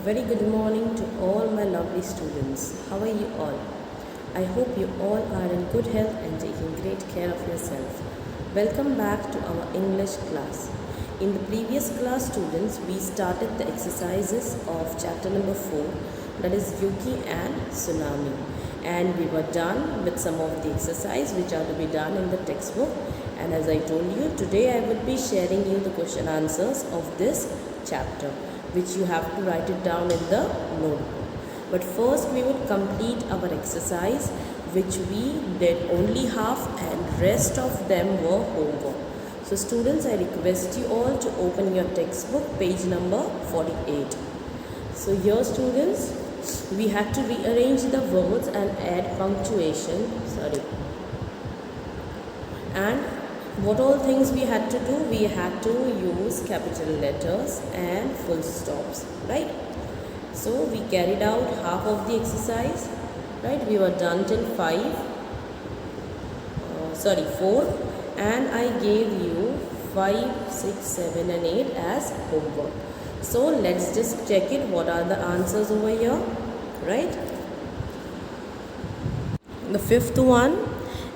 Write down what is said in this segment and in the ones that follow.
Very good morning to all my lovely students. How are you all? I hope you all are in good health and taking great care of yourself. Welcome back to our English class. In the previous class, students, we started the exercises of chapter number 4, that is Yuki and Tsunami. And we were done with some of the exercise which are to be done in the textbook. And as I told you, today I would be sharing you the question answers of this chapter, which you have to write it down in the notebook. But first we would complete our exercise, which we did only half and rest of them were homework. So students, I request you all to open your textbook, page number 48. So here students, we had to rearrange the words and add punctuation. And what all things we had to do? We had to use capital letters and full stops, right? So we carried out half of the exercise, right? We were done till 4, and I gave you 5, 6, 7 and 8 as homework. So let's just check it. What are the answers over here, right? The fifth one,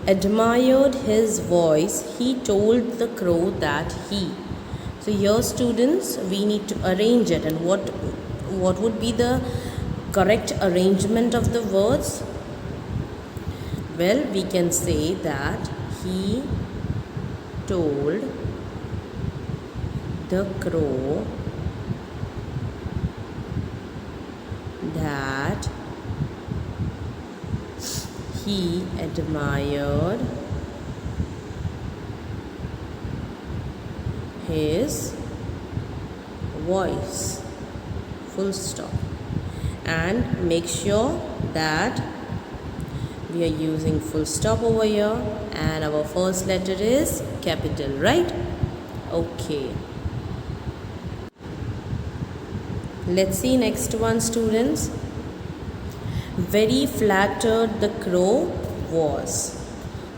admired his voice, he told the crow that he. So here students, we need to arrange it. And what would be the correct arrangement of the words? Well, we can say that he told the crow that he admired his voice. Full stop. And make sure that we are using full stop over here, and our first letter is capital, right? Okay. Let's see next one, students. Very flattered the crow was.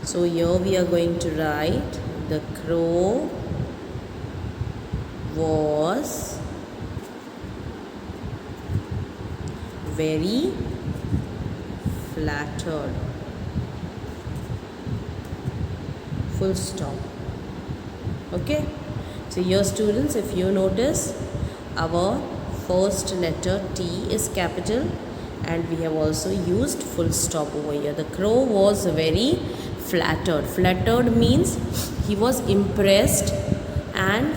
So here we are going to write the crow was very flattered. Full stop. Okay. So here students, if you notice, our first letter T is capital, and we have also used full stop over here. The crow was very flattered. Flattered means he was impressed and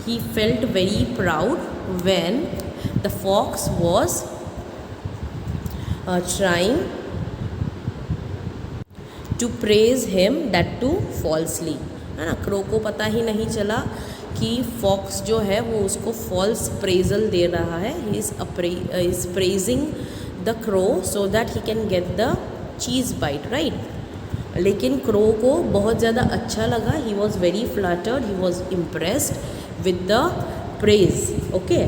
he felt very proud when the fox was trying to praise him, that too falsely. है ना, crow को पता ही नहीं चला कि fox जो है वो उसको फॉल्स प्रेजल दे रहा है. He is praising the crow so that he can get the cheese bite, right. लेकिन क्रो को बहुत ज़्यादा अच्छा लगा. He was very flattered, he was impressed with the praise. Okay,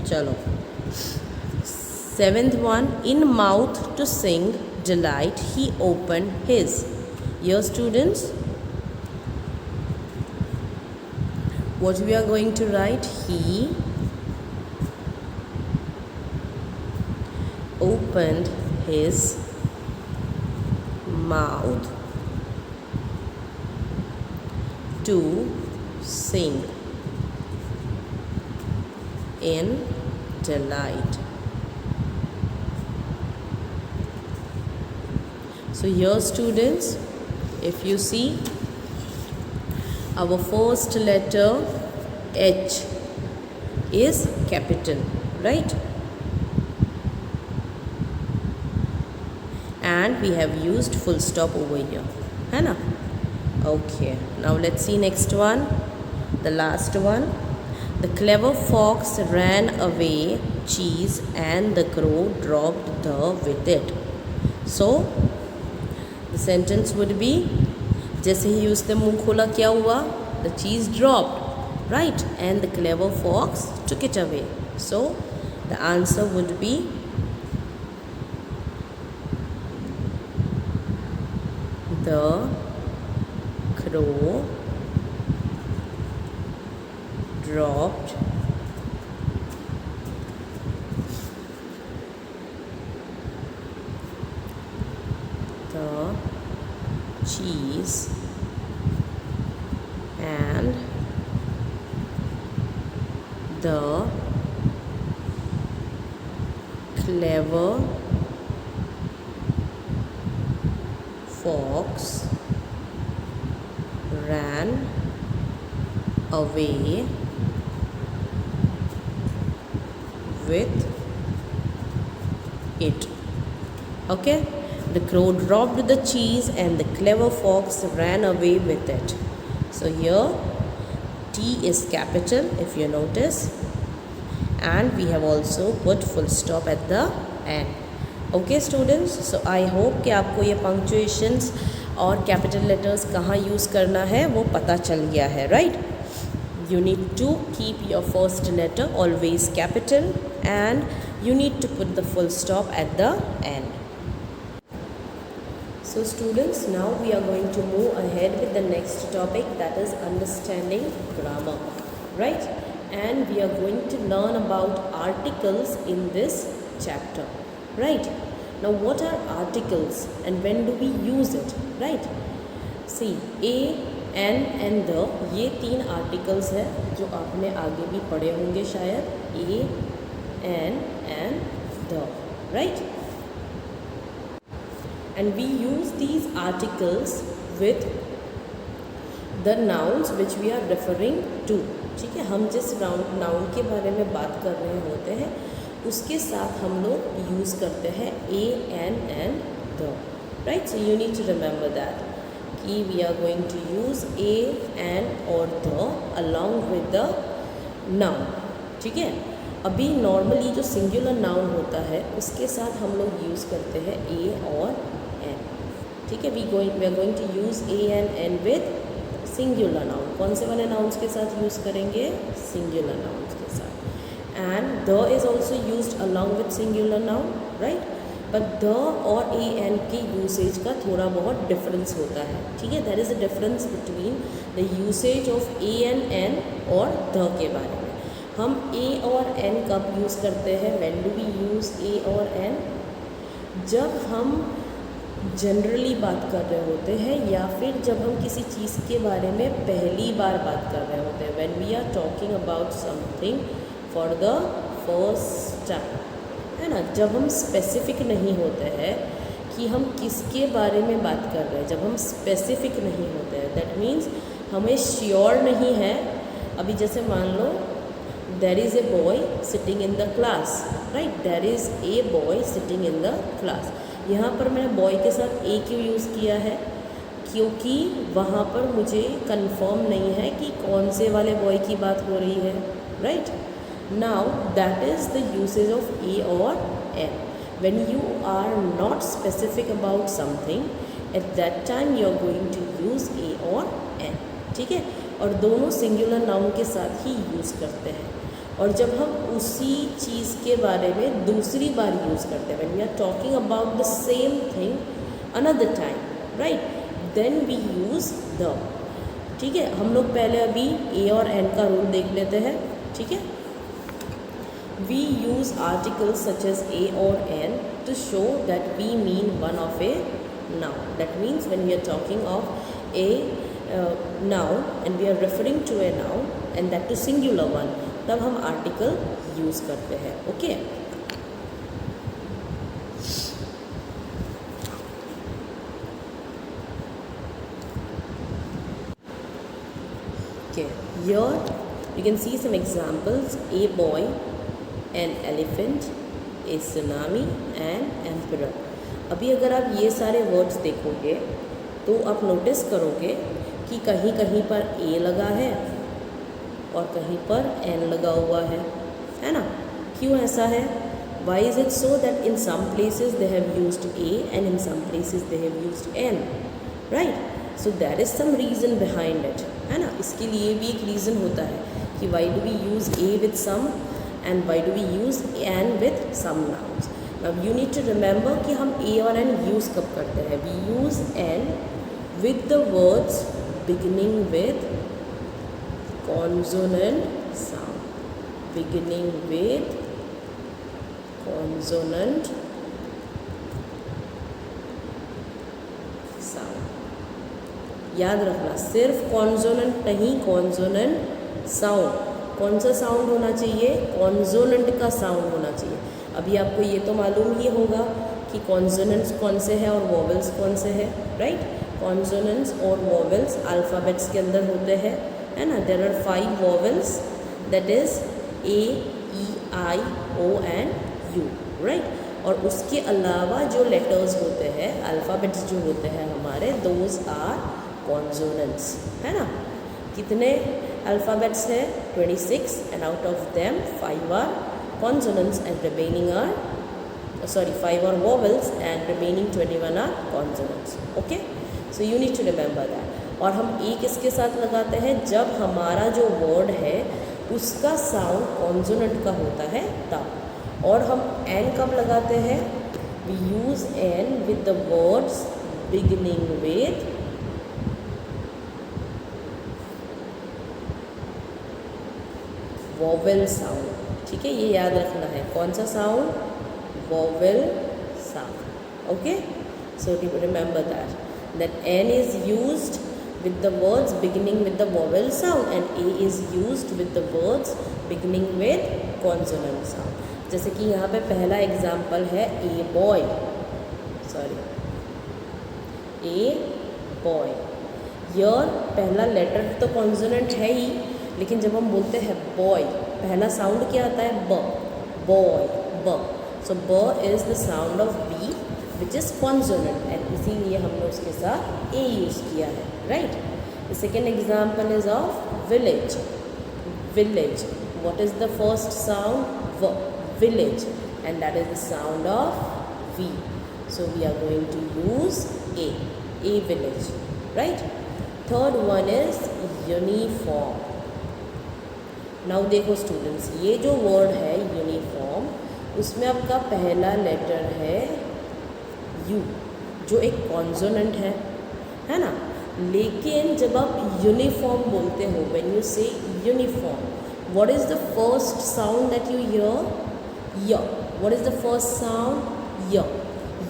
चलो. Seventh one, in mouth to sing delight, he opened his. Here students, what we are going to write? He opened his mouth to sing in delight. So here students, if you see, our first letter H is capital, right? And we have used full stop over here, है ना? Okay, now let's see next one, the last one. The clever fox ran away, cheese, and the crow dropped the with it. So the sentence would be, जैसे ही उसने मुंह खोला क्या हुआ? The cheese dropped, right? And the clever fox took it away. So the answer would be the crow dropped cheese and the clever fox ran away with it. Okay, the crow dropped the cheese and the clever fox ran away with it. So here T is capital, if you notice, and we have also put full stop at the end. Okay students, so I hope कि आपको ये punctuations और capital letters कहाँ use करना है वो पता चल गया है, right? You need to keep your first letter always capital and you need to put the full stop at the end. So students, now we are going to move ahead with the next topic, that is understanding grammar, right? And we are going to learn about articles in this chapter, right? Now what are articles and when do we use it, right? See, a, an and the, ये 3 articles है जो आपने आगे भी पढ़े होंगे शायद, a, an and the, right? And we use these articles with the nouns which we are referring to. ठीक है, हम जिस नाउन के बारे में बात कर रहे होते हैं उसके साथ हम लोग यूज़ करते हैं a, an and the, right? So you need to remember that कि we are going to use a, an or the along with the noun. ठीक है, अभी नॉर्मली जो सिंगुलर नाउन होता है उसके साथ हम लोग यूज़ करते हैं a और n. ठीक है, we are going to use a and n with singular noun. कौन से वाले नाउन्स के साथ यूज़ करेंगे? सिंगुलर नाउन्स के साथ. And the is also used along with singular noun, right? But the और ए एन के यूसेज का थोड़ा बहुत डिफरेंस होता है. ठीक है, that is the difference between the usage of a and an और द के बारे में. हम ए और एन कब यूज़ करते हैं? When do we use a और एन? जब हम जनरली बात कर रहे होते हैं या फिर जब हम किसी चीज़ के बारे में पहली बार बात कर रहे होते हैं. When we are talking about something for the first time, है ना. जब हम स्पेसिफिक नहीं होते हैं कि हम किसके बारे में बात कर रहे हैं, जब हम स्पेसिफिक नहीं होते हैं, दैट मीन्स हमें श्योर नहीं है. अभी जैसे मान लो there is a boy sitting in the class, right? There is a boy sitting in the class. यहाँ पर मैंने बॉय के साथ ए क्यों यूज़ किया है? क्योंकि वहाँ पर मुझे कंफर्म नहीं है कि कौन से वाले बॉय की बात हो रही है, right? Now that is the usage of a और an. When you are not specific about something, at that time you are going to use a और एन. ठीक है, और दोनों सिंगुलर नाउन के साथ ही यूज़ करते हैं. और जब हम उसी चीज़ के बारे में दूसरी बार यूज़ करते हैं, when we are talking about the same thing another time, right, then we use the. ठीक है, हम लोग पहले अभी ए और एन का रूल देख लेते हैं. ठीक है, we use articles such as a और an to show that we mean one of a noun. That means when we are talking of a noun and we are referring to a noun and that to singular one, तब हम article use करते हैं. Okay, here you can see some examples: a boy, an elephant, a tsunami and emperor. अभी अगर आप ये सारे words देखोगे तो आप नोटिस करोगे कि कहीं कहीं पर ए लगा है और कहीं पर एन लगा हुआ है ना. क्यों ऐसा है? Why is it so that in some places they have used a and in some places they have used n, right? So there is some reason behind it, है ना. इसके लिए भी एक रीज़न होता है कि why do we use a with some and why do we use n with some nouns. Now you need to remember कि हम a और n यूज़ कब करते हैं. We use n with the words beginning with consonant sound. Beginning with consonant sound. याद रखना, सिर्फ consonant नहीं, कॉन्सोनेंट साउंड। कौन सा साउंड होना चाहिए? कॉन्सोनेंट का साउंड होना चाहिए। अभी आपको ये तो मालूम ही होगा कि कॉन्सोनेंट्स कौन से हैं और वोवेल्स कौन से हैं, राइट? कॉन्सोनेंट्स और वोवेल्स अल्फ़ाबेट्स के अंदर होते हैं, है ना। There are 5 vowels, that is A, E, I, O and U, right. और उसके अलावा जो लेटर्स होते हैं, अल्फ़ाबेट्स जो होते हैं हमारे, दोज आर कॉन्सोनेंट्स, है ना। कितने अल्फ़ाबेट्स हैं? 26, and out of them 5 are consonants and remaining are 5 are vowels and remaining 21 are consonants. Okay, so you need to remember that. और हम ए किसके साथ लगाते हैं? जब हमारा जो वर्ड है उसका साउंड कॉन्सोनेंट का होता है तब। और हम एन कब लगाते हैं? we use n with the words beginning with vowel sound। ठीक है, ये याद रखना है। कौन सा sound? Vowel sound. Okay, so remember that an is used with the words beginning with the vowel sound and A is used with the words beginning with consonant sound। जैसे कि यहाँ पे पहला एग्जाम्पल है A boy, यहाँ पहला letter तो consonant है ही, लेकिन जब हम बोलते हैं बॉय, पहला साउंड क्या आता है? ब, बॉय, ब। सो ब is the sound of B which is consonant, and इसीलिए हमने उसके साथ ए यूज़ किया है, right. The second example is of village. Village, what is the first sound? व, village, and that is the sound of V. So we are going to use a village, right. Third one is uniform. Now देखो students, ये जो word है uniform, उसमें आपका पहला letter है you, जो एक कॉन्सोनेंट है ना। लेकिन जब आप यूनिफॉर्म बोलते हो, when you say uniform, what is the first sound that you hear? य। What is the first sound? य,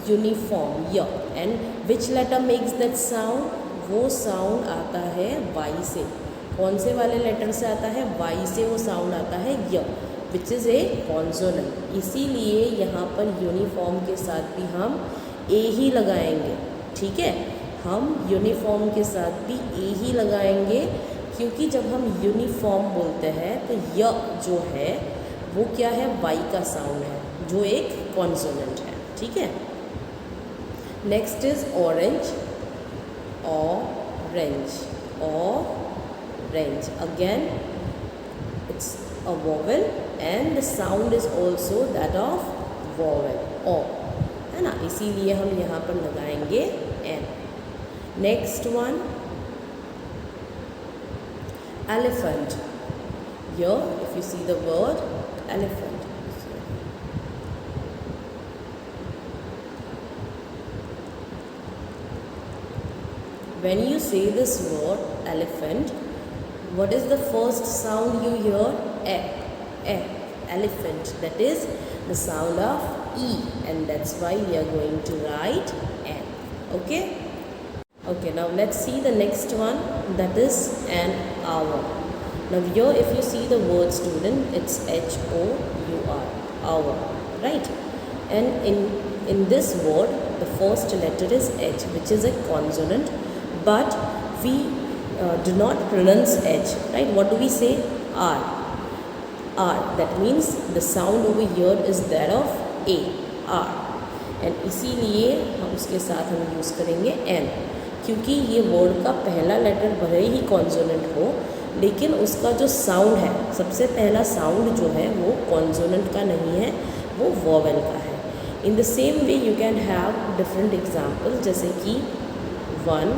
यूनिफॉर्म, य। And which letter makes that sound? वो साउंड आता है वाई से। कौन से वाले लेटर से आता है? वाई से वो साउंड आता है य, विच इज़ ए कॉन्सोनेंट। इसीलिए यहाँ पर यूनिफॉर्म के साथ भी हम ए ही लगाएंगे, ठीक है। हम यूनिफॉर्म के साथ भी ए ही लगाएंगे, क्योंकि जब हम यूनिफॉर्म बोलते हैं तो य जो है वो क्या है? वाई का साउंड है, जो एक कॉन्सोनेंट है, ठीक है। Next is orange. Orange, orange, again it's a vowel and the sound is also that of vowel, o, है ना। इसीलिए हम यहाँ पर लगाएंगे n। Next one, elephant। Here if you see the word elephant, when you say this word elephant, what is the first sound you hear? E, elephant, that is the sound of E, and that's why we are going to write N, okay. Okay, now let's see the next one, that is an hour. Now here if you see the word student, it's H-O-U-R, hour, right. And in this word the first letter is H, which is a consonant, but we do not pronounce H, right. What do we say? R. R, that means the sound over here is that of A, R, and इसीलिए हम उसके साथ हम use करेंगे N, क्योंकि ये word का पहला लेटर भले ही कॉन्सोनेंट हो, लेकिन उसका जो साउंड है, सबसे पहला साउंड जो है वो कॉन्सोनेंट का नहीं है, वो वोवेल का है। In the same way you can have different example, जैसे कि 1,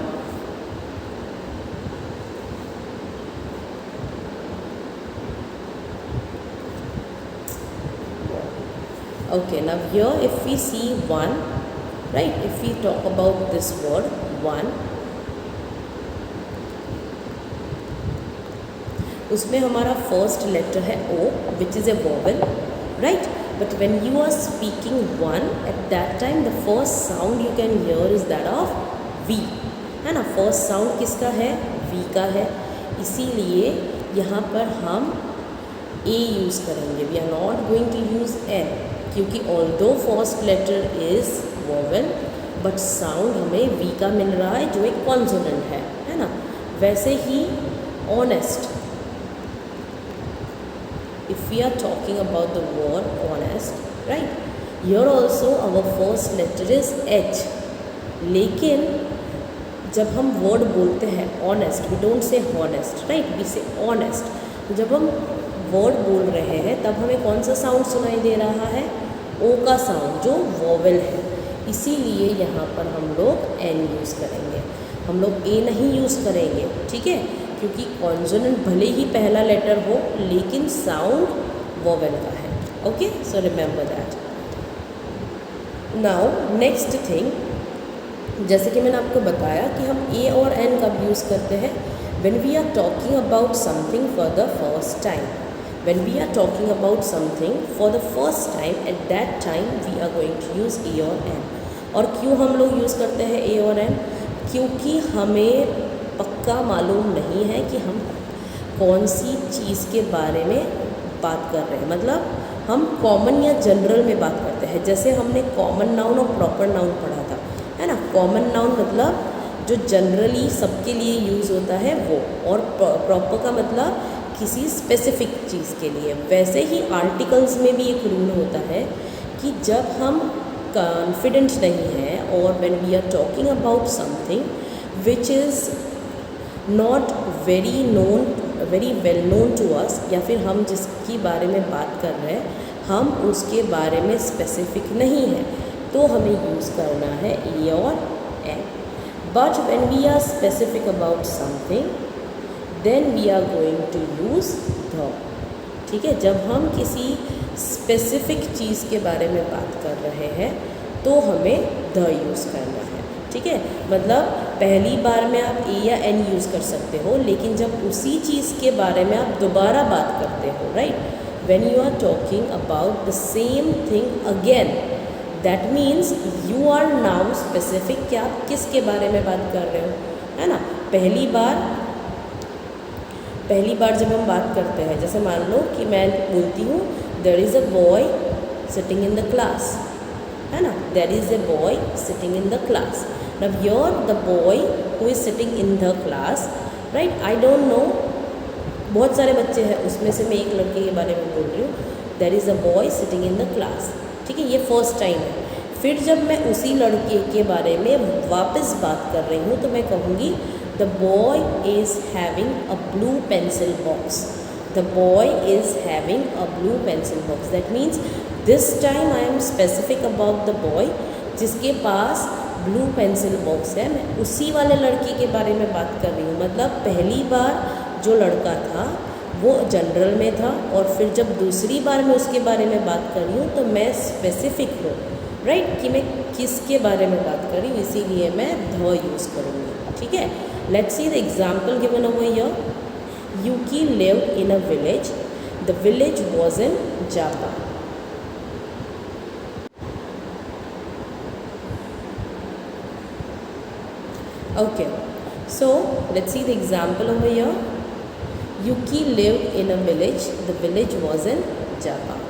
okay, now here if we see 1, right, if we talk about this word 1, उसमें हमारा फर्स्ट लेटर है O, which is a vowel, right, but when you are speaking 1, at that time the first sound you can hear is that of V, है ना। First sound किसका है, we का है, इसीलिए यहाँ पर हम ए यूज़ करेंगे। We are not going to use an, क्योंकि although first letter is vowel but sound हमें वी का मिल रहा है जो एक कॉन्सोनेंट है ना। वैसे ही honest, if we are talking about the word honest, right, here also our first letter is H, लेकिन जब हम वर्ड बोलते हैं honest, we don't say honest, right, we say honest. जब हम वर्ड बोल रहे हैं तब हमें कौन सा साउंड सुनाई दे रहा है, ओ का साउंड जो वोवेल है, इसीलिए यहाँ पर हम लोग एन यूज़ करेंगे, हम लोग ए नहीं यूज़ करेंगे, ठीक है, क्योंकि कॉन्सोनेंट भले ही पहला लेटर हो लेकिन साउंड वोवेल का है। Okay, so remember that. Now next thing, जैसे कि मैंने आपको बताया कि हम ए और एन कब यूज़ करते हैं, when we are talking about something for the first time, when we are talking about something for the first time, at that time we are going to use a or n। और क्यों हम लोग use करते हैं ए और N, क्योंकि हमें पक्का मालूम नहीं है कि हम कौन सी चीज़ के बारे में बात कर रहे हैं, मतलब हम कॉमन या जनरल में बात करते हैं। जैसे हमने कॉमन नाउन और प्रॉपर नाउन पढ़ा था, है ना। कॉमन नाउन मतलब जो जनरली सबके लिए यूज़ होता है वो, और प्रॉपर का मतलब किसी स्पेसिफिक चीज़ के लिए। वैसे ही आर्टिकल्स में भी एक रूल होता है कि जब हम कॉन्फिडेंट नहीं हैं और when we are talking about something which is not very well known to us, या फिर हम जिसकी बारे में बात कर रहे हैं हम उसके बारे में स्पेसिफिक नहीं है, तो हमें यूज़ करना है ए और an. But when we are specific about something then we are going to use the, ठीक है। जब हम किसी स्पेसिफिक चीज़ के बारे में बात कर रहे हैं तो हमें द यूज़ करना है, ठीक है। मतलब पहली बार में आप ए या एन यूज़ कर सकते हो, लेकिन जब उसी चीज़ के बारे में आप दोबारा बात करते हो, right, when you are talking about the same thing again, that means you are now specific कि आप किसके बारे में बात कर रहे हो, है ना। पहली बार जब हम बात करते हैं, जैसे मान लो कि मैं बोलती हूँ there is a boy sitting in the class, है ना, there is a boy sitting in the class. Now here the boy who is sitting in the class, right, I don't know, बहुत सारे बच्चे हैं, उसमें से मैं एक लड़के के बारे में बोल रही हूँ, there is a boy sitting in the class, ठीक है, ये फर्स्ट टाइम है। फिर जब मैं उसी लड़के के बारे में वापस बात कर रही हूँ तो मैं कहूँगी the boy is having a blue pencil box, the boy is having a blue pencil box. That means this time I am specific about the boy जिसके पास ब्लू पेंसिल बॉक्स है, मैं उसी वाले लड़के के बारे में बात कर रही हूँ। मतलब पहली बार जो लड़का था वो जनरल में था, और फिर जब दूसरी बार मैं उसके बारे में बात कर रही हूँ तो मैं स्पेसिफिक हूँ, राइट, कि मैं किसके बारे में बात कर रही हूँ, इसीलिए मैं द यूज़ करूँगी, ठीक है। Let's see the example given over here. Yuki lived in a village, the village was in Japan. Okay, so let's see the example over here. Yuki lived in a village. The village was in Japan.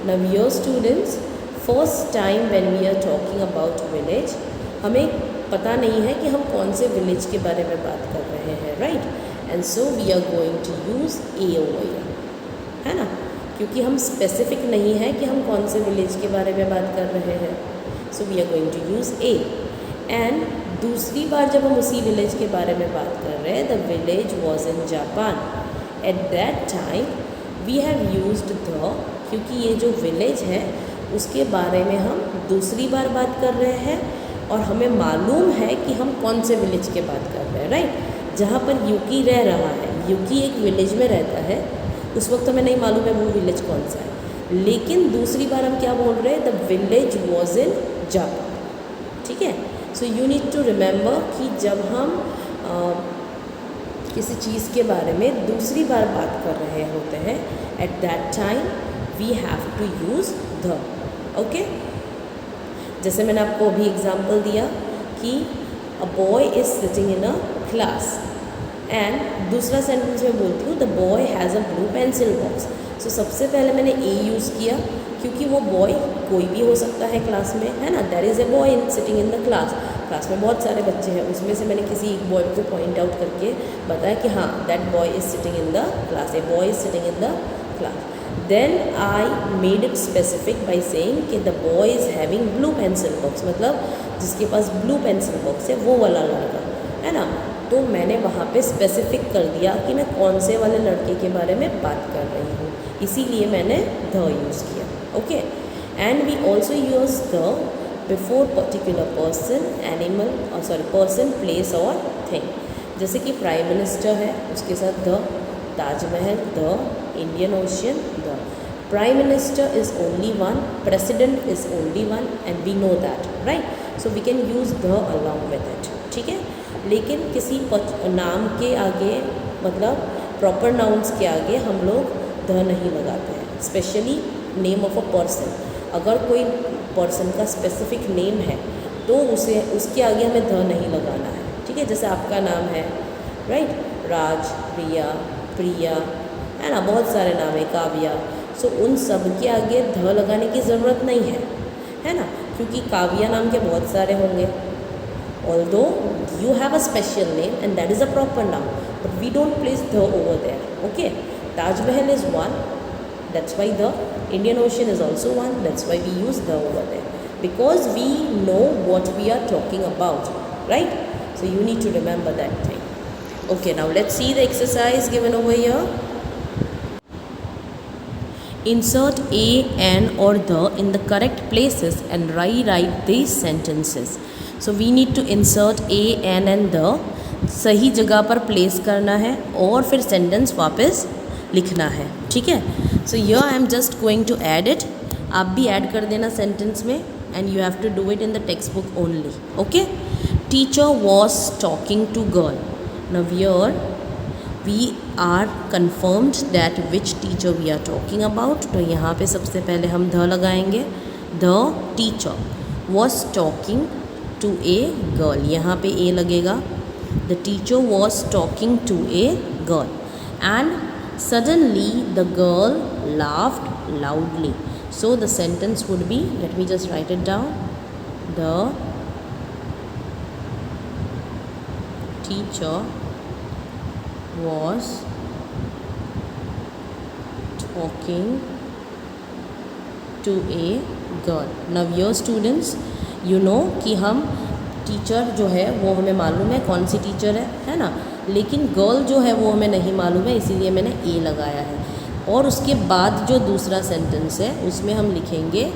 Now, your students, first time when we are talking about village, हमें पता नहीं है कि हम कौन से village के बारे में बात कर रहे हैं, right? And so we are going to use a over here, है ना? क्योंकि हम specific नहीं है कि हम कौन से village के बारे में बात कर रहे हैं. So we are going to use a. And दूसरी बार जब हम उसी विलेज के बारे में बात कर रहे हैं, the village was in Japan, at that time we have used the, क्योंकि ये जो विलेज है उसके बारे में हम दूसरी बार बात कर रहे हैं और हमें मालूम है कि हम कौन से विलेज की बात कर रहे हैं, राइट, जहाँ पर यूकी रह रहा है. यूकी एक विलेज में रहता है, उस वक्त हमें नहीं मालूम है वो विलेज कौन सा है, लेकिन दूसरी बार हम क्या बोल रहे हैं, the village was in Japan. ठीक है, so you need to remember कि जब हम किसी चीज़ के बारे में दूसरी बार बात कर रहे होते हैं, at that time we have to use the. Okay, जैसे मैंने आपको अभी एग्जांपल दिया कि a boy is sitting in a class. And दूसरा सेंटेंस में बोलती हूँ the boy has a blue pencil box. So सबसे पहले मैंने ए यूज़ किया क्योंकि वो बॉय कोई भी हो सकता है क्लास में, है ना। There is a boy sitting in the class. Class में बहुत सारे बच्चे हैं, उसमें से मैंने किसी एक बॉय को पॉइंट आउट करके बताया कि हाँ that boy is sitting in the class, a boy is sitting in the class. Then I made it specific by saying कि the boy is having blue pencil box, मतलब जिसके पास blue pencil box है वो वाला लड़का, है ना। तो मैंने वहाँ पे स्पेसिफिक कर दिया कि मैं कौन से वाले लड़के के बारे में बात कर रही हूँ, इसीलिए मैंने द यूज़ किया। Okay, and we also use the before particular person, animal और सॉरी पर्सन, प्लेस और थिंग। जैसे कि प्राइम मिनिस्टर है उसके साथ the, Taj Mahal the, Indian ocean the. Prime minister is only one, president is only one and we know that, right. So we can use the along with it, ठीक है। लेकिन किसी नाम के आगे, मतलब प्रॉपर नाउन्स के आगे हम लोग द नहीं लगाते हैं, specially name of a person. अगर कोई पर्सन का स्पेसिफिक नेम है तो उसके आगे हमें द नहीं लगाना है, ठीक है। जैसे आपका नाम है, राइट, राज, रिया, प्रिया, है ना, बहुत सारे नाम है, काव्या। सो उन सब के आगे ध लगाने की ज़रूरत नहीं है ना, क्योंकि काव्या नाम के बहुत सारे होंगे। Although you have a special name and that is a proper noun, but we don't place the over there. Okay, Taj Mahal is one, that's why the Indian Ocean is also one, that's why we use the over there, because we know what we are talking about, right? So you need to remember that thing. Okay, now let's see the exercise given over here. Insert a, an or the in the correct places and rewrite these sentences. So we need to insert a, an and the सही जगह पर place करना है और फिर sentence वापस लिखना है, ठीक है। So here I am just going to add it, आप भी ऐड कर देना सेंटेंस में and you have to do it in the textbook only. Okay, teacher was talking to girl. Now here we are confirmed that which teacher we are talking about. तो यहाँ पे सबसे पहले हम the लगाएंगे, the teacher was talking to a girl, यहाँ पे a लगेगा। The teacher was talking to a girl and suddenly the girl laughed loudly. So the sentence would be, let me just write it down, the teacher was talking to a girl. Now your students, you know कि हम teacher जो है वो हमें मालूम है कौन सी teacher है ना, लेकिन गर्ल जो है वो हमें नहीं मालूम है, इसीलिए मैंने ए लगाया है। और उसके बाद जो दूसरा सेंटेंस है उसमें हम लिखेंगे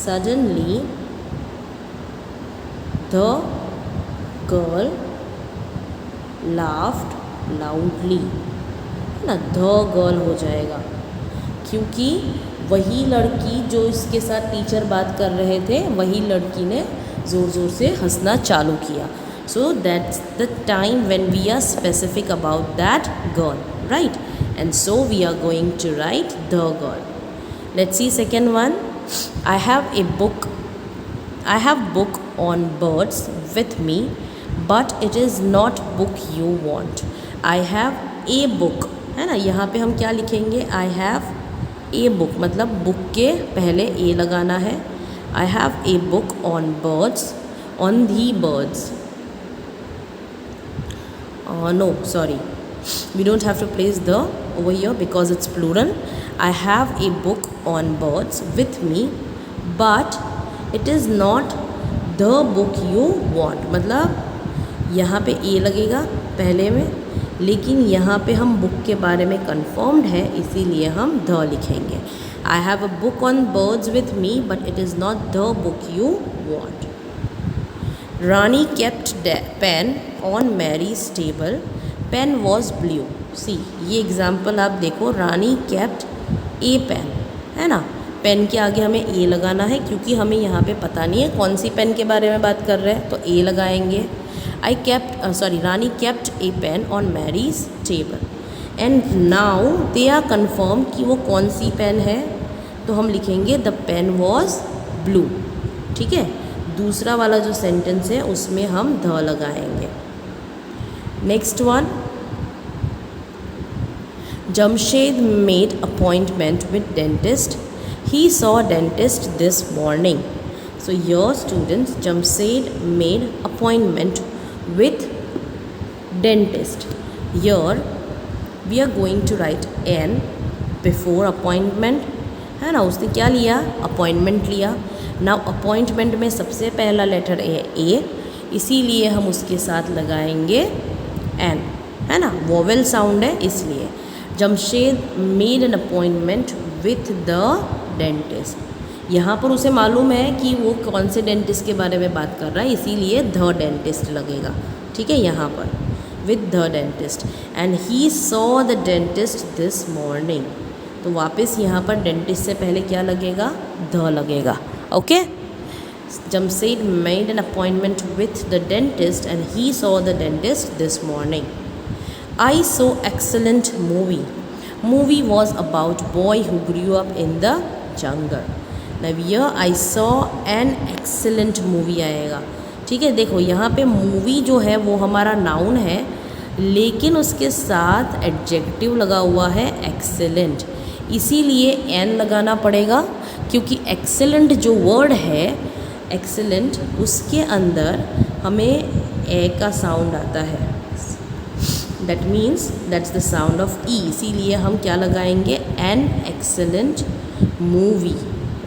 suddenly the girl laughed loudly, है ना, द गर्ल हो जाएगा क्योंकि वही लड़की जो इसके साथ टीचर बात कर रहे थे वही लड़की ने ज़ोर ज़ोर से हंसना चालू किया। So that's the time when we are specific about that girl, right, and so we are going to write the girl. Let's see second one. I have book on birds with me but it is not book you want. I have a book, है ना, यहाँ पे हम क्या लिखेंगे, I have a book, मतलब book के पहले ए लगाना है। I have a book on birds, on the birds, no sorry, we don't have to place the over here because it's plural. I have a book on birds with me but it is not the book you want, मतलब यहाँ पे a लगेगा पहले में, लेकिन यहाँ पे हम बुक के बारे में कन्फर्म्ड है इसीलिए हम द लिखेंगे। I have a book on birds with me but it is not the book you want. Rani kept pen on Mary's table, pen was blue. See, ये एग्जाम्पल आप देखो, रानी केप्ट ए पेन, है ना, पेन के आगे हमें ए लगाना है क्योंकि हमें यहाँ पे पता नहीं है कौन सी पेन के बारे में बात कर रहे हैं, तो ए लगाएंगे। Rani kept a pen on Mary's table and now they are confirmed कि वो कौन सी पेन है, तो हम लिखेंगे the pen was blue, ठीक है, दूसरा वाला जो सेंटेंस है उसमें हम द लगाएंगे। Next one, Jamshed made appointment with dentist. He saw dentist this morning. So your students, Jamshed made appointment with dentist. Here we are going to write n before appointment, है ना। उसने क्या लिया? Appointment लिया। Now appointment में सबसे पहला letter है ए, इसीलिए हम उसके साथ लगाएंगे एन, है ना, वोवेल साउंड है इसलिए। Jamshed made an appointment with the dentist. यहाँ पर उसे मालूम है कि वो कौन से डेंटिस्ट के बारे में बात कर रहा है, इसीलिए द डेंटिस्ट लगेगा, ठीक है, यहाँ पर with the dentist. And he saw the dentist this morning. तो वापस यहाँ पर डेंटिस्ट से पहले क्या लगेगा? द लगेगा, okay. Jamshed made an appointment with the dentist and he saw the dentist this morning. I saw excellent movie. Movie was about boy who grew up in the jungle. Now here I saw an excellent movie आएगा, ठीक है। देखो यहाँ पे movie जो है वो हमारा नाउन है, लेकिन उसके साथ एडजेक्टिव लगा हुआ है एक्सेलेंट, इसीलिए एन लगाना पड़ेगा, क्योंकि एक्सेलेंट जो वर्ड है एक्सेलेंट उसके अंदर हमें ए का साउंड आता है, that means that's the sound of E, इसीलिए हम क्या लगाएंगे? An excellent movie,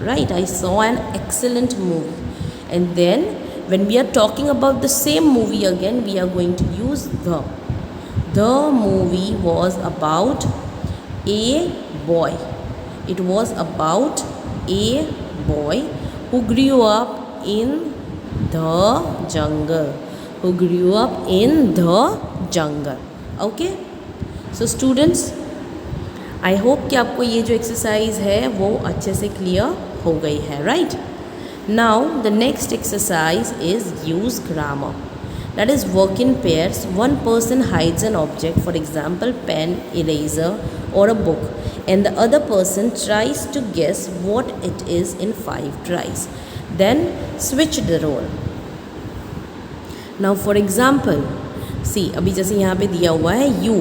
right. I saw an excellent movie. And then when we are talking about the same movie again, we are going to use the movie was about a boy. It was about a boy who grew up in the jungle, who grew up in the jungle, okay। So students, I hope कि आपको ये जो exercise है वो अच्छे से clear हो गई है, right। Now the next exercise is use grammar, that is work in pairs. One person hides an object, for example pen, eraser or a book, and the other person tries to guess what it is in 5 tries. Then switch the role. Now for example, see अभी जैसे यहाँ पे दिया हुआ है you,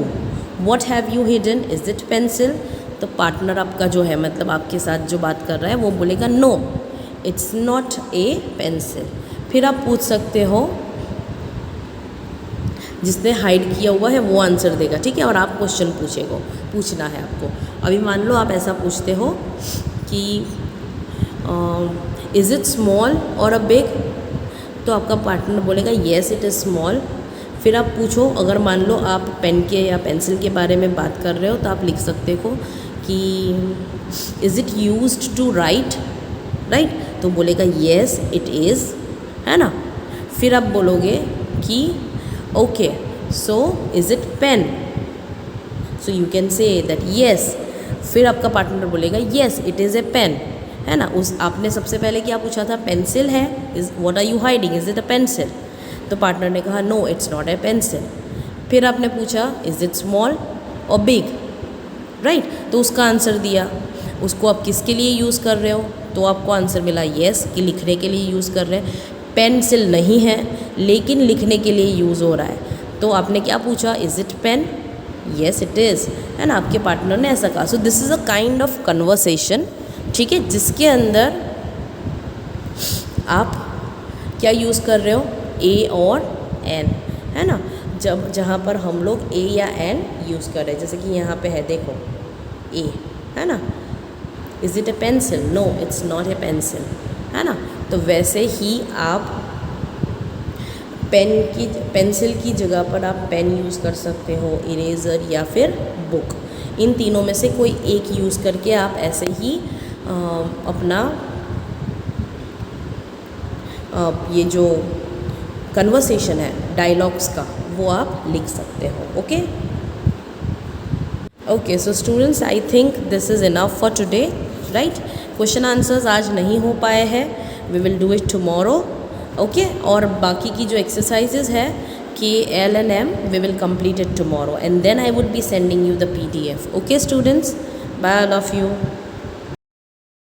what have you hidden? Is it pencil? तो partner आपका जो है, मतलब आपके साथ जो बात कर रहा है, वो बोलेगा no, it's not a pencil। फिर आप पूछ सकते हो, जिसने हाइड किया हुआ है वो आंसर देगा, ठीक है, और आप क्वेश्चन पूछना है आपको। अभी मान लो आप ऐसा पूछते हो कि इज़ इट स्मॉल और अ बिग, तो आपका पार्टनर बोलेगा येस इट इज़ स्मॉल। फिर आप पूछो, अगर मान लो आप पेन के या पेंसिल के बारे में बात कर रहे हो, तो आप लिख सकते हो कि is it used to write, right, तो बोलेगा येस इट इज़, है ना। फिर आप बोलोगे कि okay so is it pen, so you can say that yes. फिर आपका पार्टनर बोलेगा yes it is a pen, है ना। उस आपने सबसे पहले क्या पूछा था? पेंसिल है, is what are you hiding, is it a pencil? तो पार्टनर ने कहा no it's not a pencil. फिर आपने पूछा इज़ इट स्मॉल और बिग, राइट, तो उसका आंसर दिया। उसको आप किसके लिए यूज़ कर रहे हो? तो आपको आंसर मिला येस, कि लिखने के लिए यूज़ कर रहे हैं। पेंसिल नहीं है लेकिन लिखने के लिए यूज़ हो रहा है, तो आपने क्या पूछा? Is it pen? Yes it is, है ना। आपके पार्टनर ने ऐसा कहा। So this is a kind of conversation, ठीक है, जिसके अंदर आप क्या यूज़ कर रहे हो? ए और एन, है ना। जब जहाँ पर हम लोग ए या एन यूज़ कर रहे हैं, जैसे कि यहाँ पे है देखो ए, है ना। Is it a pencil? No it's not a pencil, है ना। तो वैसे ही आप पेंसिल की जगह पर आप पेन यूज़ कर सकते हो, इरेज़र या फिर बुक। इन तीनों में से कोई एक यूज़ करके आप ऐसे ही अपना ये जो कन्वर्सेशन है डायलॉग्स का, वो आप लिख सकते हो, okay. Okay so students, I think this is enough for today, right. Question answers आज नहीं हो पाए हैं, we will do it tomorrow, okay. और बाकी की जो एक्सरसाइजेज है KL and M, we will complete it tomorrow, and then I would be sending you the PDF, okay students? Bye all of you.